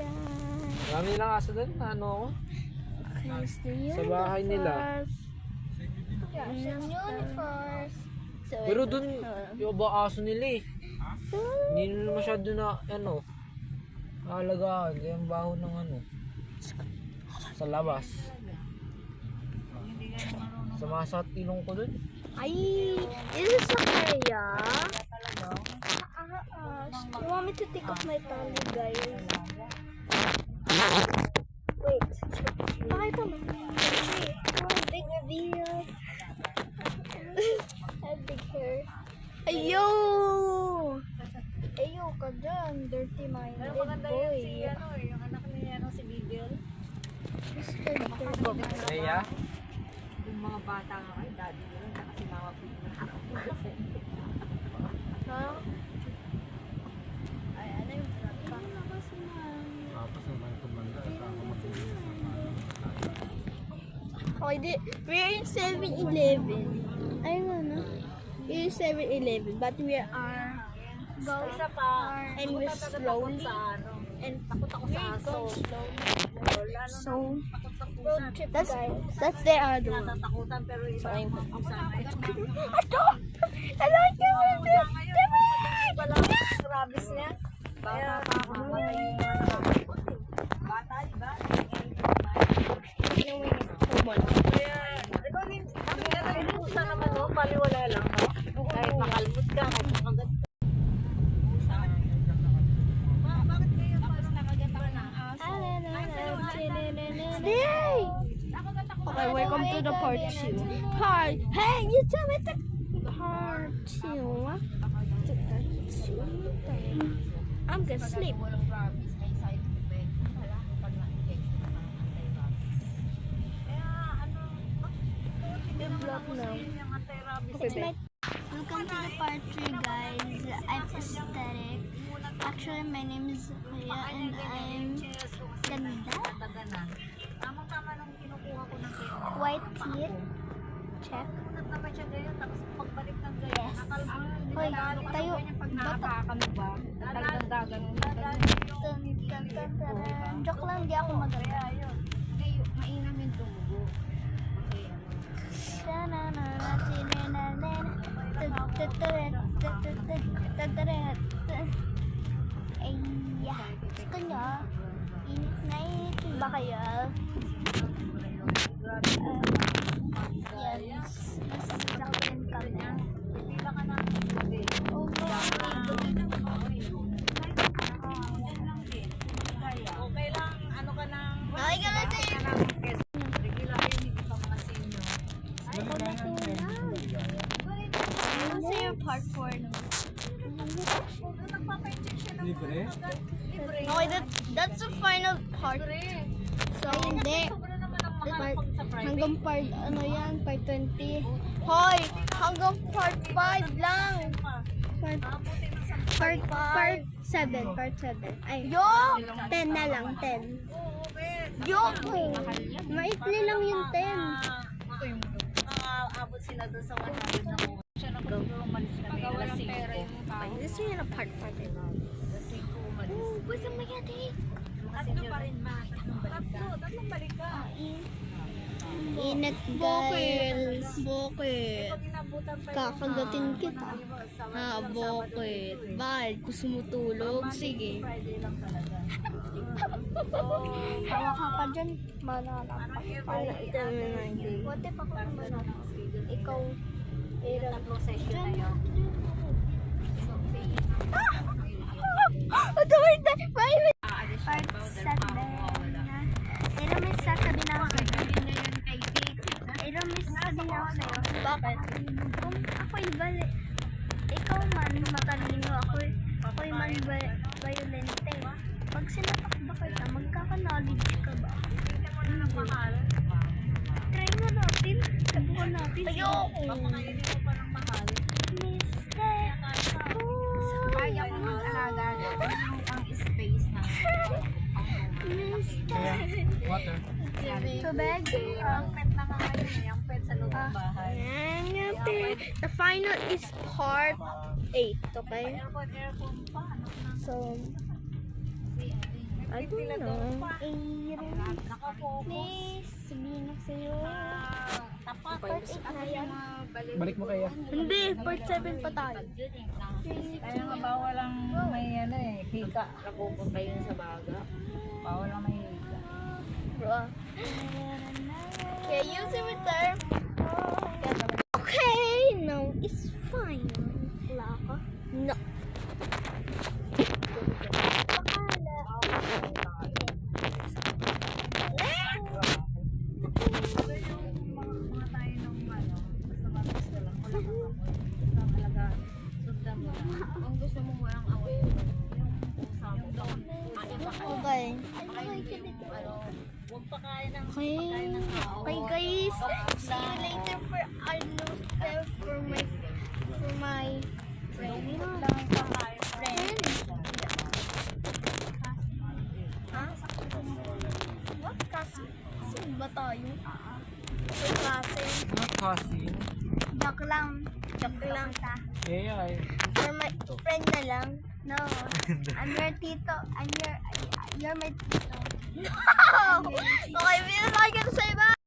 guys. Marami nilang aso doon. Ano ako? Here's the Sa bahay nila. Universe. So, Pero doon, yung ba aso nila eh. Hindi nila masyado na, ano, alagaan. Kaya ang baho ng ano. Sa labas. Sa ilong ko doon. ay, is this a kaya? You want me to take off my towel, guys? Wait. Pakita mo. Big reveal. I have big hair. Ayo! Ayo ka dyan, dirty minded boy. Yung anak niya, si Bigel. Mr. Dirty. Kaya? Yung mga bata nga kay daddy nila, saka si mama po. Ha? Ay, ano yung trapa? Tapos naman kumanda. Okay, we're in 7-Eleven. Ayun ano? We're in 7-Eleven, but we are going Isa pa, and we're takot slowly sa ano. and Takot ako sa aso. so Takot sa pusa. road trip that's the other one. Natakutan pero iba ang pusa ngayon. Ito! I like you! Wala ang rabies niya. Bata pa ako namatay yung mga nakakapot. Bata, diba? Kaya, ikaw din, ang pusa naman, no? Paliwala lang, no? Kahit makalmot ka, kahit makagat ka. Bakit kayo parang nakagat ako ng aso? Stay! Okay, welcome to the part 2. Part. Hey, you tell me the part 2. I'm gonna sleep. Walang rabies, may side effect. Wala, pag na-injection na ng anti-rabies. Kaya, ano, hindi naman ako sa inyo yung anti-rabies. It's my welcome to the part 3, guys. I'm aesthetic. Actually, my name is Kuya and I'm ganda. Tamang-tama nung kinukuha ko ng kayo. White teeth. Check. Unat naman siya ganyan, tapos pagbalik ng ganyan, Yes. nakalma. Hoy, tayo. Pag nakakaka mo ba? Talagang gaganon. Joke lang, di ako maganda. Ayun. Hindi, mainam yung tumugo. Kasi Ay, gusto nyo? Init na init ba kayo? Yes, nasa sakyan kami. pila ka na gabi. Oh, Okay lang, ano ka ng... okay ka na sa'yo. Regular yun, hindi pa mga senior. Ako na tingnan. Ano sa'yo part 4 naman? Nagpapa-injection ng Libre? libre. Okay, that's the final part. So, hindi. Sobra naman ang mahal pag sa private. Hanggang part, ano yan, part 20. Hoy, hanggang part 5 lang. Part 7, part 7. Ay, yo! 10 na lang, 10. Oo, bet. Yo! Maitli lang yung 10. Abot sila doon sa 100 na mo. Siya na kung umalis na may alas 5. Ay, this is yung part 5. Alas 5 umalis. Oh, basta mayati. Tatlo pa rin ba? Tatlong balik ka. Init, guys. Bakit? Pag inabutan pa Kakagatin kita. Ha, bakit? Bakit? Gusto mo tulog? Sige. Friday lang talaga. Hawa ka pa dyan. Mananapak. Para ito na what if ako naman ako? Ikaw, Tatlong session na yun. ito, wait, wait. Aalis Part siya, 7. Ito may sasabihin ako sa'yo. Ito may sasabihin ako sa'yo. Bakit? Kung ako'y ikaw man matalino, ako'y man violente. Pag sinatak ba kita, magkaka-knowledge ka ba? mahal. Try nga natin. Sabukan natin. Ayoko. Papakainin mo pa ng mahal. Mister. Kaya mo mag-alaga ang space na. Mister. Water. Tubig. Ang pet na nga ngayon, yung pet sa loob ng bahay. The final is part 8, okay? Aircon pa. So, I don't know. Aaron. Nakapokus. Please, sabihin ko sa'yo. Tapat. Part 8 na yan. Balik mo kaya. Hindi, part 7 pa tayo. Kaya nga bawal ang may ano eh, hika. Napupunta yun sa baga. Bawal ang may hika. Bro. Okay, use it with her. Okay, no, it's fine. Wala ka? No. Mga tayo nung ano, basta mabis ka lang, walang away. Basta talaga, sundan mo lang. Kung gusto mo walang away, yung usap, yung doon, kain pa kayo. Okay. Pakain mo yung ano, huwag pakain ng Okay. pagkain ng tao. Okay guys, see you later for ano, for my friend. Friend. Ha? What kasi? Saan ba tayo? Ay, kasi. Mga kasi. Joke lang. Joke lang ta. Yeah, ay. For my friend na lang. No. I'm your tito. You're my tito. No! Okay, we don't like it to say bye.